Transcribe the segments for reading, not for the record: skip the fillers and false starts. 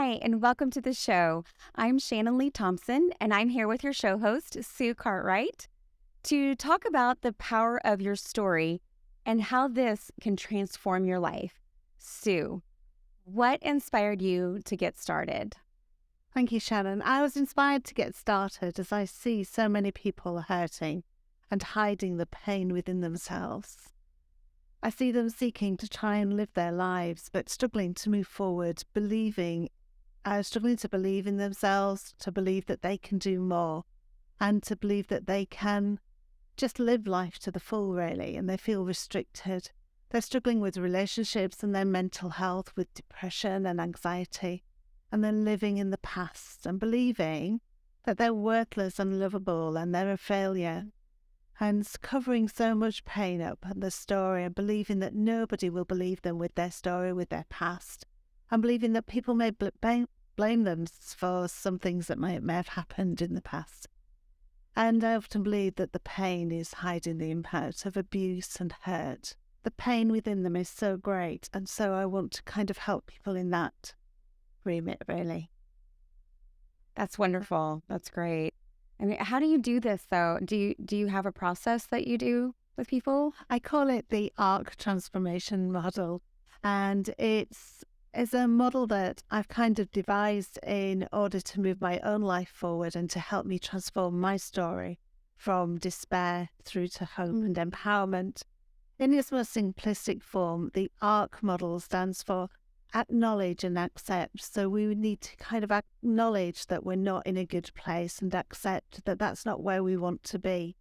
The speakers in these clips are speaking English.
Hi, and welcome to the show. I'm Shannon Lee Thompson, and I'm here with your show host, Sue Cartwright, to talk about the power of your story and how this can transform your life. Sue, what inspired you to get started? Thank you, Shannon. I was inspired to get started as I see so many people hurting and hiding the pain within themselves. I see them seeking to try and live their lives, but struggling to move forward, struggling to believe in themselves, to believe that they can do more, and to believe that they can just live life to the full, really, and they feel restricted. They're struggling with relationships and their mental health, with depression and anxiety, and they're living in the past and believing that they're worthless, unlovable, and they're a failure, and covering so much pain up and the story and believing that nobody will believe them with their story, with their past, and believing that people may blame them for some things that may have happened in the past. And I often believe that the pain is hiding the impact of abuse and hurt. The pain within them is so great, and so I want to kind of help people in that remit, really. That's wonderful. That's great. I mean, how do you do this though? Do you have a process that you do with people? I call it the ARC transformation model, and it's a model that I've kind of devised in order to move my own life forward and to help me transform my story from despair through to hope and empowerment. In its most simplistic form, the ARC model stands for acknowledge and accept. So we would need to kind of acknowledge that we're not in a good place and accept that that's not where we want to be.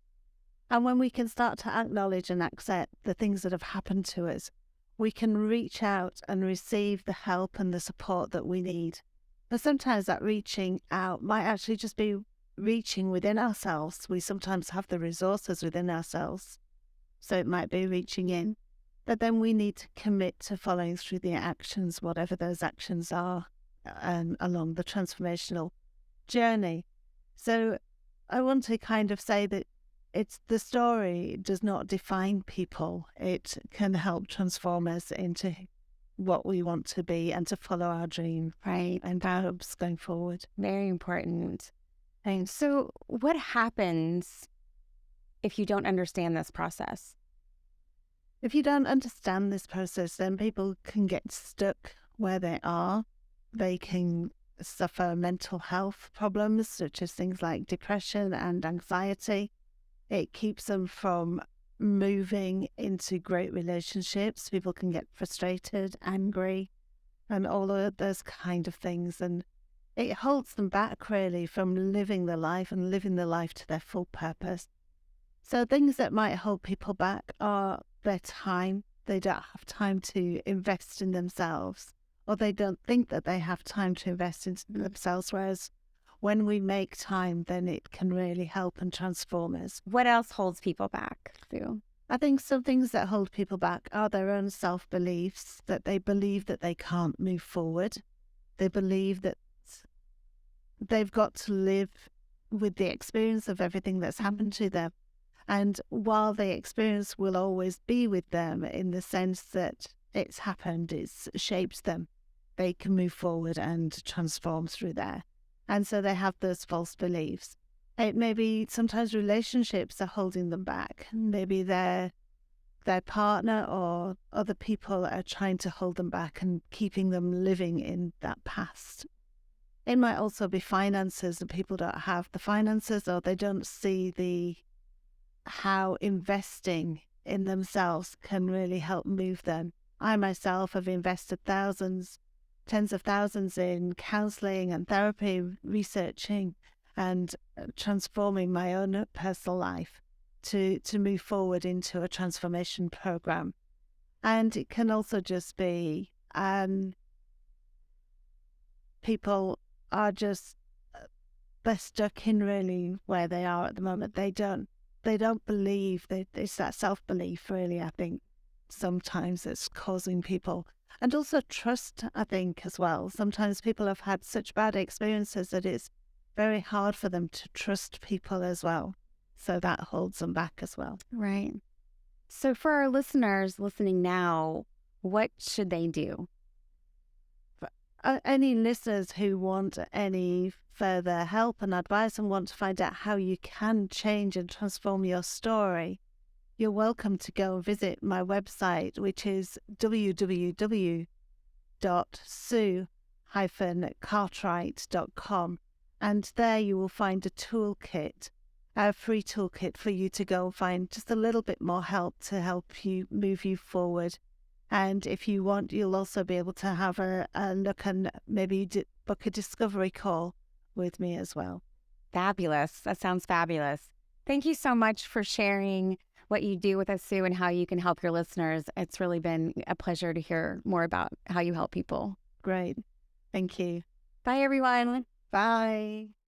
And when we can start to acknowledge and accept the things that have happened to us, we can reach out and receive the help and the support that we need. But sometimes that reaching out might actually just be reaching within ourselves. We sometimes have the resources within ourselves. So it might be reaching in. But then we need to commit to following through the actions, whatever those actions are, along the transformational journey. So I want to kind of say that it's the story does not define people. It can help transform us into what we want to be and to follow our dream, Right. and our hopes going forward. Very important. And so, what happens if you don't understand this process? If you don't understand this process, then people can get stuck where they are. They can suffer mental health problems, such as things like depression and anxiety. It keeps them from moving into great relationships. People can get frustrated, angry, and all of those kind of things. And it holds them back, really, from living the life and living the life to their full purpose. So things that might hold people back are their time. They don't have time to invest in themselves, or they don't think that they have time to invest in themselves. Whereas when we make time, then it can really help and transform us. What else holds people back, Sue? I think some things that hold people back are their own self-beliefs, that they believe that they can't move forward. They believe that they've got to live with the experience of everything that's happened to them. And while the experience will always be with them in the sense that it's happened, it's shaped them, they can move forward and transform through there. And so they have those false beliefs. It may be sometimes relationships are holding them back. Maybe their partner or other people are trying to hold them back and keeping them living in that past. It might also be finances, and people don't have the finances, or they don't see how investing in themselves can really help move them. I myself have invested thousands, tens of thousands in counseling and therapy, researching and transforming my own personal life to move forward into a transformation program. And it can also just be people are just they're stuck in really where they are at the moment. They don't believe. It's that self-belief, really, I think, sometimes it's causing people. And also trust, I think, as well. Sometimes people have had such bad experiences that it's very hard for them to trust people as well. So that holds them back as well. Right. So, for our listeners listening now, what should they do? any listeners who want any further help and advice and want to find out how you can change and transform your story, you're welcome to go and visit my website, which is www.sue-cartwright.com. And there you will find a toolkit, a free toolkit for you to go and find just a little bit more help to help you move you forward. And if you want, you'll also be able to have a look and maybe book a discovery call with me as well. Fabulous. That sounds fabulous. Thank you so much for sharing what you do with us, Sue, and how you can help your listeners. It's really been a pleasure to hear more about how you help people. Great. Thank you. Bye, everyone. Bye.